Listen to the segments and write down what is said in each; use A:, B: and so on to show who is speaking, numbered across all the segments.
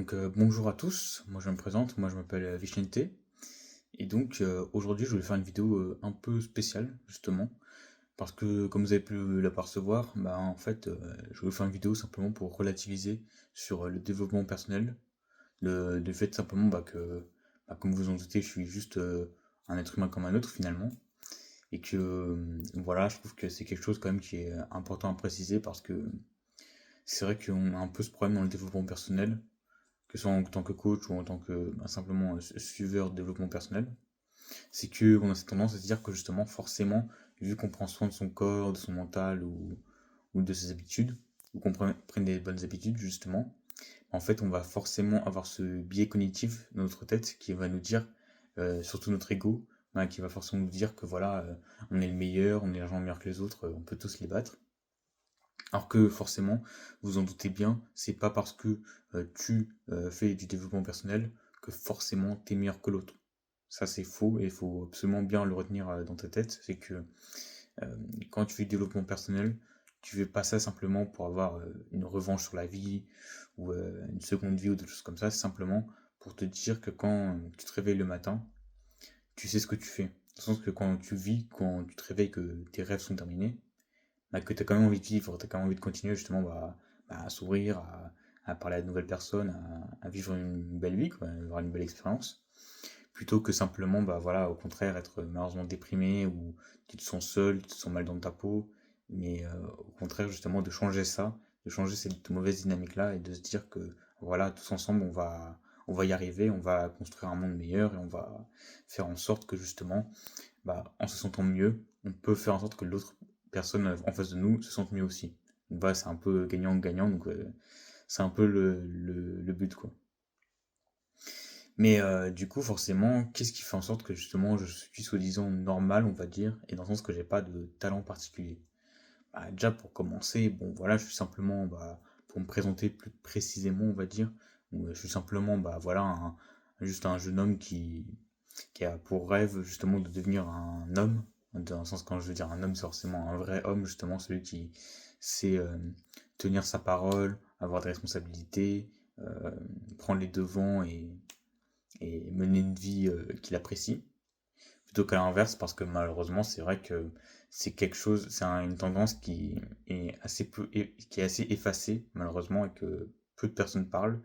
A: Bonjour à tous, moi je me présente, moi je m'appelle Vicente. Et donc aujourd'hui je voulais faire une vidéo un peu spéciale justement, parce que comme vous avez pu l'apercevoir, bah en fait je voulais faire une vidéo simplement pour relativiser sur le développement personnel, le fait simplement comme vous en doutez, je suis juste un être humain comme un autre finalement, et que voilà, je trouve que c'est quelque chose quand même qui est important à préciser parce que c'est vrai qu'on a un peu ce problème dans le développement personnel que ce soit en tant que coach ou en tant que simplement suiveur de développement personnel, c'est que on a cette tendance à se dire que justement, forcément, vu qu'on prend soin de son corps, de son mental ou de ses habitudes, ou qu'on prenne des bonnes habitudes justement, en fait, on va forcément avoir ce biais cognitif dans notre tête qui va nous dire, surtout notre ego, hein, qui va forcément nous dire que voilà, on est le meilleur, on est largement meilleur que les autres, on peut tous les battre. Alors que forcément, vous en doutez bien, c'est pas parce que tu fais du développement personnel que forcément t'es meilleur que l'autre. Ça c'est faux et il faut absolument bien le retenir dans ta tête. C'est que euh, quand tu fais du développement personnel, tu fais pas ça simplement pour avoir une revanche sur la vie ou une seconde vie ou des choses comme ça. C'est simplement pour te dire que quand tu te réveilles le matin, tu sais ce que tu fais. Dans le sens que quand tu vis, quand tu te réveilles, que tes rêves sont terminés, bah, que tu as quand même envie de vivre, tu as quand même envie de continuer justement à s'ouvrir, à parler à de nouvelles personnes, à vivre une belle vie, quoi, avoir une belle expérience, plutôt que simplement, bah voilà, au contraire, être malheureusement déprimé ou tu te sens seul, tu te sens mal dans ta peau, mais au contraire, justement, de changer ça, de changer cette mauvaise dynamique-là et de se dire que voilà, tous ensemble, on va y arriver, on va construire un monde meilleur et on va faire en sorte que justement, bah, en se sentant mieux, on peut faire en sorte que l'autre personne en face de nous se sente mieux aussi. Donc voilà, c'est un peu gagnant-gagnant, donc c'est un peu le but, quoi. Mais du coup, forcément, qu'est-ce qui fait en sorte que justement je suis soi-disant normal, on va dire, et dans le sens que j'ai pas de talent particulier? Bah, déjà pour commencer, bon voilà, je suis simplement, bah, pour me présenter plus précisément, on va dire, je suis simplement, bah voilà, juste un jeune homme qui a pour rêve justement de devenir un homme. Dans le sens, quand je veux dire un homme, c'est forcément un vrai homme, justement, celui qui sait tenir sa parole, avoir des responsabilités, euh, prendre les devants et mener une vie qu'il apprécie. Plutôt qu'à l'inverse, parce que malheureusement, c'est vrai que c'est quelque chose, une tendance qui est assez qui est assez effacée, malheureusement, et que peu de personnes parlent.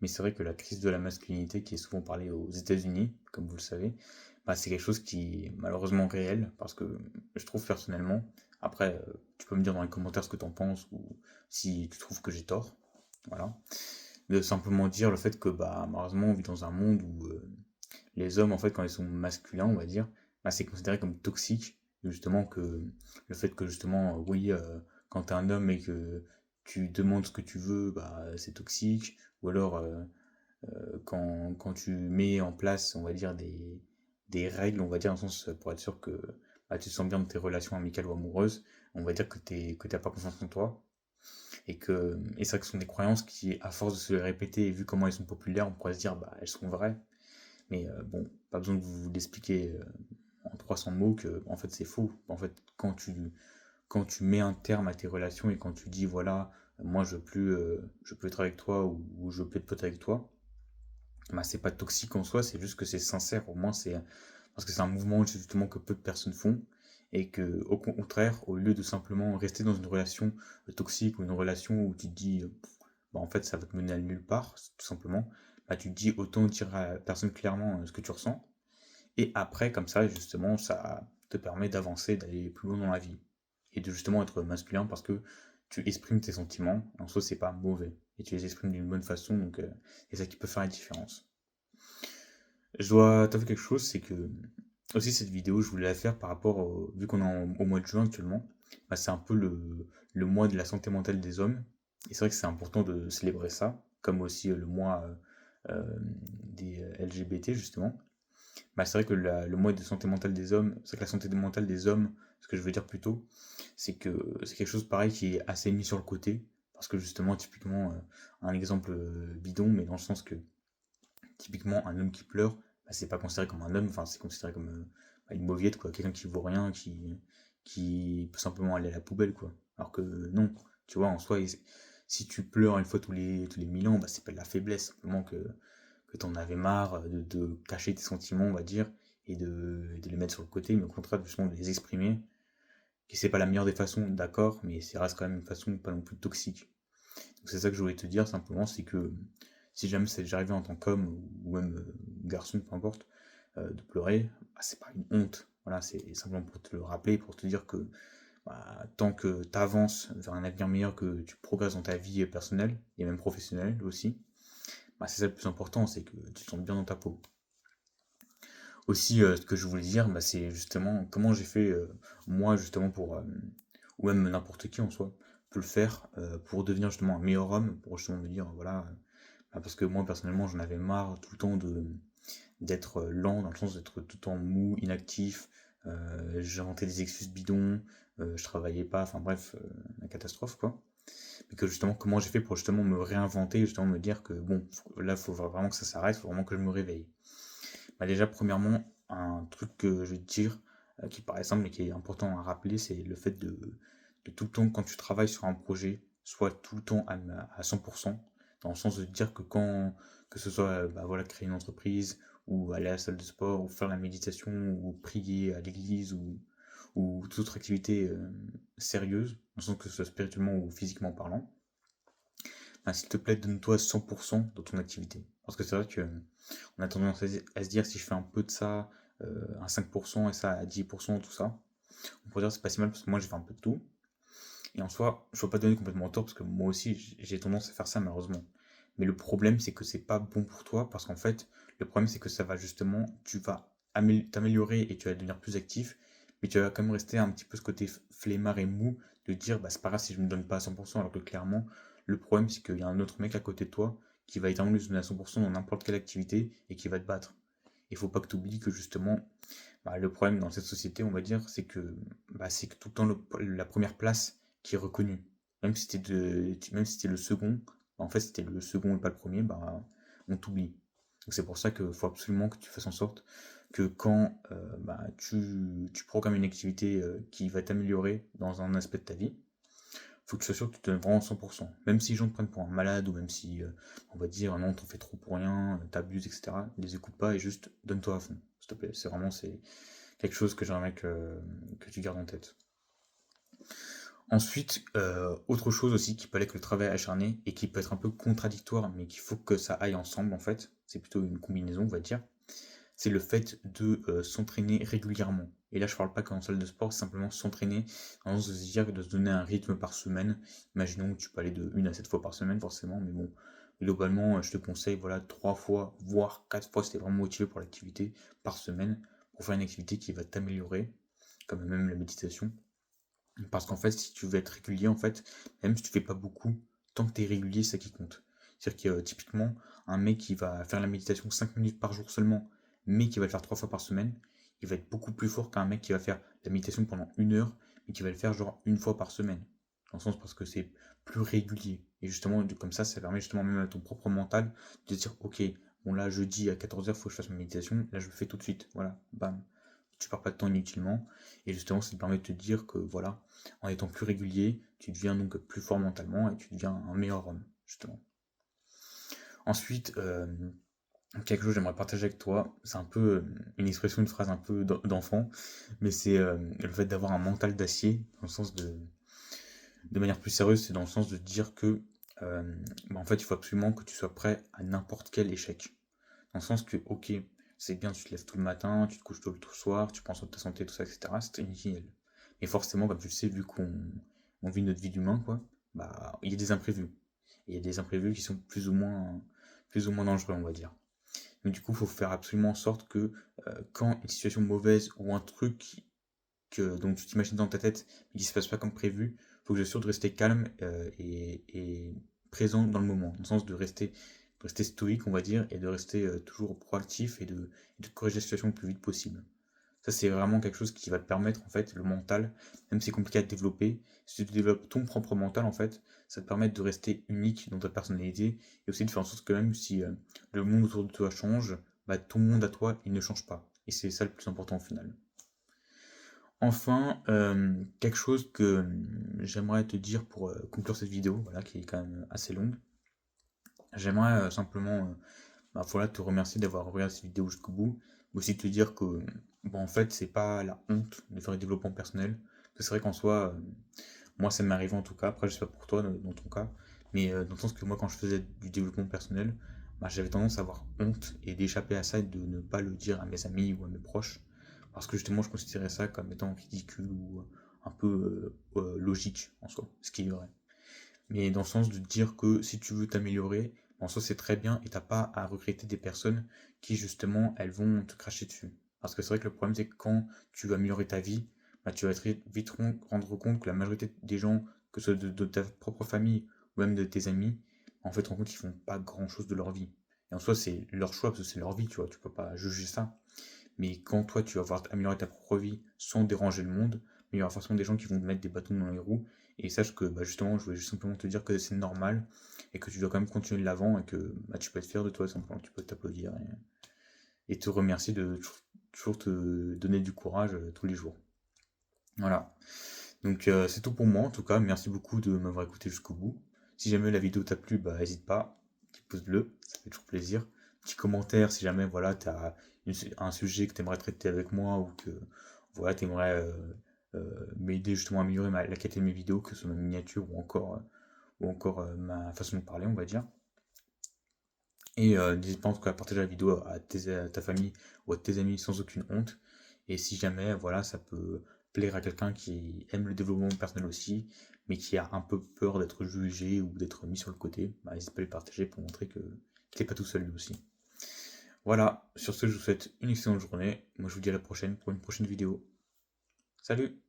A: Mais c'est vrai que la crise de la masculinité, qui est souvent parlée aux États-Unis, comme vous le savez, bah, c'est quelque chose qui est malheureusement réel, parce que je trouve personnellement, après, tu peux me dire dans les commentaires ce que tu en penses, ou si tu trouves que j'ai tort, voilà, de simplement dire le fait que, bah, malheureusement, on vit dans un monde où les hommes, en fait, quand ils sont masculins, on va dire, bah, c'est considéré comme toxique. Justement, que le fait que, justement, oui, quand t'es un homme et que tu demandes ce que tu veux, bah, c'est toxique. Ou alors, quand tu mets en place, on va dire, des règles, on va dire, dans le sens pour être sûr que bah, tu te sens bien dans tes relations amicales ou amoureuses, on va dire que que t'as pas confiance en toi. Et ça, que ce sont des croyances qui, à force de se les répéter et vu comment elles sont populaires, on pourrait se dire, bah, elles sont vraies. Mais bon, pas besoin de vous l'expliquer en 300 mots que en fait c'est faux. En fait, quand tu mets un terme à tes relations et quand tu dis voilà, moi je peux être avec toi ou je peux être pote avec toi, bah c'est pas toxique en soi, c'est juste que c'est sincère. Au moins c'est parce que c'est un mouvement justement que peu de personnes font et que au contraire, au lieu de simplement rester dans une relation toxique ou une relation où tu te dis bah, en fait ça va te mener à nulle part, tout simplement, bah tu te dis autant dire à la personne clairement ce que tu ressens et après, comme ça, justement, ça te permet d'avancer, d'aller plus loin dans la vie. Et de justement être masculin parce que tu exprimes tes sentiments. En soi, c'est pas mauvais. Et tu les exprimes d'une bonne façon, donc c'est ça qui peut faire la différence. Je dois t'avouer quelque chose, c'est que aussi cette vidéo, je voulais la faire par rapport vu qu'on est au mois de juin actuellement, bah, c'est un peu le mois de la santé mentale des hommes. Et c'est vrai que c'est important de célébrer ça, comme aussi le mois des LGBT justement. Bah, c'est vrai que le mois de santé mentale des hommes, c'est que la santé mentale des hommes, ce que je veux dire plutôt, c'est que c'est quelque chose pareil qui est assez mis sur le côté. Parce que justement, typiquement, un exemple bidon, mais dans le sens que typiquement un homme qui pleure, bah, c'est pas considéré comme un homme, enfin c'est considéré comme bah, une mauviette, quoi, quelqu'un qui vaut rien, qui peut simplement aller à la poubelle, quoi. Alors que non, tu vois, en soi, Si tu pleures une fois tous les 1000 ans, bah, c'est pas de la faiblesse, simplement que tu en avais marre de cacher tes sentiments, on va dire, et de les mettre sur le côté, mais au contraire, justement, de les exprimer. Et c'est pas la meilleure des façons, d'accord, mais ça reste quand même une façon pas non plus toxique. Donc c'est ça que je voulais te dire simplement, c'est que si jamais c'est déjà arrivé en tant qu'homme ou même garçon, peu importe, de pleurer, bah, c'est pas une honte. Voilà, c'est simplement pour te le rappeler, pour te dire que bah, tant que tu avances vers un avenir meilleur, que tu progresses dans ta vie personnelle et même professionnelle aussi, bah, c'est ça le plus important, c'est que tu te sens bien dans ta peau. Aussi, ce que je voulais dire, bah, c'est justement comment j'ai fait moi justement ou même n'importe qui en soi, peut le faire pour devenir justement un meilleur homme, pour justement me dire, voilà, bah, parce que moi personnellement j'en avais marre tout le temps d'être lent, dans le sens d'être tout le temps mou, inactif, j'inventais des excuses bidons, je travaillais pas, enfin bref, la catastrophe quoi. Mais que justement, comment j'ai fait pour justement me réinventer, justement me dire que bon, là faut vraiment que ça s'arrête, faut vraiment que je me réveille. Bah déjà, premièrement, un truc que je vais te dire, qui paraît simple mais qui est important à rappeler, c'est le fait de tout le temps, quand tu travailles sur un projet, soit tout le temps à 100%, dans le sens de dire que que ce soit bah voilà, créer une entreprise, ou aller à la salle de sport, ou faire la méditation, ou prier à l'église, ou toute autre activité sérieuse, dans le sens que ce soit spirituellement ou physiquement parlant, bah, s'il te plaît, donne-toi 100% dans ton activité. Parce que c'est vrai que on a tendance à se dire si je fais un peu de ça, à 5% et ça à 10%, tout ça, on pourrait dire c'est pas si mal parce que moi j'ai fait un peu de tout. Et en soi, je ne veux pas donner complètement tort parce que moi aussi j'ai tendance à faire ça malheureusement. Mais le problème c'est que c'est pas bon pour toi parce qu'en fait, le problème c'est que ça va justement, tu vas t'améliorer et tu vas devenir plus actif, mais tu vas quand même rester un petit peu ce côté flemmard et mou de dire bah c'est pas grave si je me donne pas à 100% alors que clairement, le problème c'est qu'il y a un autre mec à côté de toi qui va littéralement se donner à 100% dans n'importe quelle activité et qui va te battre. Il faut pas que tu oublies que justement, bah, le problème dans cette société, on va dire, c'est que tout le temps la première place qui est reconnue. Même si t'es le second, bah, en fait, si t'es le second et pas le premier, bah, on t'oublie. Donc c'est pour ça qu'il faut absolument que tu fasses en sorte que quand bah, tu programmes une activité qui va t'améliorer dans un aspect de ta vie, faut que tu sois sûr que tu te donnes vraiment 100%. Même si les gens te prennent pour un malade, ou même si on va te dire non, t'en fais trop pour rien, t'abuses, etc. Ne les écoute pas et juste donne-toi à fond, s'il te plaît. C'est quelque chose que j'aimerais que tu gardes en tête. Ensuite, autre chose aussi qui peut aller avec le travail acharné et qui peut être un peu contradictoire, mais qu'il faut que ça aille ensemble en fait, c'est plutôt une combinaison, on va dire, c'est le fait de s'entraîner régulièrement. Et là, je parle pas qu'en salle de sport, c'est simplement s'entraîner, dans se dire de se donner un rythme par semaine. Imaginons que tu peux aller de 1 à 7 fois par semaine, forcément, mais bon, globalement, je te conseille, voilà, 3 fois, voire 4 fois si t'es vraiment motivé pour l'activité par semaine, pour faire une activité qui va t'améliorer, comme même la méditation. Parce qu'en fait, si tu veux être régulier, en fait, même si tu fais pas beaucoup, tant que tu es régulier, c'est ça qui compte. C'est-à-dire que typiquement, un mec qui va faire la méditation 5 minutes par jour seulement, mais qui va le faire 3 fois par semaine, il va être beaucoup plus fort qu'un mec qui va faire la méditation pendant 1 heure, mais qui va le faire genre 1 fois par semaine. Dans le sens parce que c'est plus régulier. Et justement, comme ça permet justement même à ton propre mental de dire, ok, bon là, jeudi à 14 h, faut que je fasse ma méditation, là je le fais tout de suite. Voilà, bam. Tu perds pas de temps inutilement. Et justement, ça te permet de te dire que voilà, en étant plus régulier, tu deviens donc plus fort mentalement et tu deviens un meilleur homme, justement. Ensuite, quelque chose que j'aimerais partager avec toi, c'est un peu une expression, une phrase un peu d'enfant, mais c'est le fait d'avoir un mental d'acier, dans le sens de manière plus sérieuse, c'est dans le sens de dire que bah, en fait, il faut absolument que tu sois prêt à n'importe quel échec. Dans le sens que, ok, c'est bien, tu te lèves tout le matin, tu te couches tôt le soir, tu penses à ta santé, tout ça, etc. C'est nickel. Mais forcément, comme tu le sais, vu qu'on vit notre vie d'humain, quoi, bah, il y a des imprévus. Et il y a des imprévus qui sont plus ou moins dangereux, on va dire. Donc du coup, il faut faire absolument en sorte que quand une situation mauvaise ou un truc dont tu t'imagines dans ta tête mais qui se passe pas comme prévu, il faut que je sois sûr de rester calme et présent dans le moment, dans le sens de rester stoïque, on va dire, et de rester toujours proactif et de corriger la situation le plus vite possible. Ça, c'est vraiment quelque chose qui va te permettre, en fait, le mental, même si c'est compliqué à développer, si tu développes ton propre mental, en fait, ça te permet de rester unique dans ta personnalité et aussi de faire en sorte que même si le monde autour de toi change, bah, ton monde à toi, il ne change pas. Et c'est ça le plus important au final. Enfin, quelque chose que j'aimerais te dire pour conclure cette vidéo, voilà, qui est quand même assez longue. J'aimerais simplement bah, voilà, te remercier d'avoir regardé cette vidéo jusqu'au bout. Aussi te dire que bon, en fait, c'est pas la honte de faire du développement personnel. Parce que c'est vrai qu'en soi, moi, ça m'est arrivé en tout cas. Après, je sais pas pour toi, dans ton cas. Mais dans le sens que moi, quand je faisais du développement personnel, bah, j'avais tendance à avoir honte et d'échapper à ça et de ne pas le dire à mes amis ou à mes proches. Parce que justement, je considérais ça comme étant ridicule ou un peu logique en soi. Ce qui est vrai. Mais dans le sens de dire que si tu veux t'améliorer, en soi c'est très bien et t'as pas à regretter des personnes qui justement elles vont te cracher dessus. Parce que c'est vrai que le problème c'est que quand tu veux améliorer ta vie, bah, tu vas très vite rendre compte que la majorité des gens, que ce soit de ta propre famille ou même de tes amis, en fait, rends compte qu'ils font pas grand chose de leur vie. Et en soi, c'est leur choix parce que c'est leur vie, tu vois, tu peux pas juger ça. Mais quand toi, tu vas pouvoir améliorer ta propre vie sans déranger le monde, mais il y aura forcément des gens qui vont te mettre des bâtons dans les roues. Et sache que bah, justement, je voulais juste simplement te dire que c'est normal et que tu dois quand même continuer de l'avant et que bah, tu peux être fier de toi simplement, tu peux t'applaudir et te remercier de toujours te donner du courage tous les jours. Voilà. Donc c'est tout pour moi en tout cas. Merci beaucoup de m'avoir écouté jusqu'au bout. Si jamais la vidéo t'a plu, bah n'hésite pas, petit pouce bleu, ça fait toujours plaisir. Petit commentaire si jamais voilà, tu as un sujet que tu aimerais traiter avec moi ou que voilà, tu aimerais m'aider justement à améliorer la qualité de mes vidéos, que ce soit ma miniature ou encore ma façon de parler, on va dire. Et n'hésite pas en tout cas à partager la vidéo à ta famille ou à tes amis sans aucune honte. Et si jamais, voilà, ça peut plaire à quelqu'un qui aime le développement personnel aussi, mais qui a un peu peur d'être jugé ou d'être mis sur le côté, bah, n'hésite pas à le partager pour montrer que qu'il n'est pas tout seul lui aussi. Voilà, sur ce, je vous souhaite une excellente journée. Moi, je vous dis à la prochaine pour une prochaine vidéo. Salut!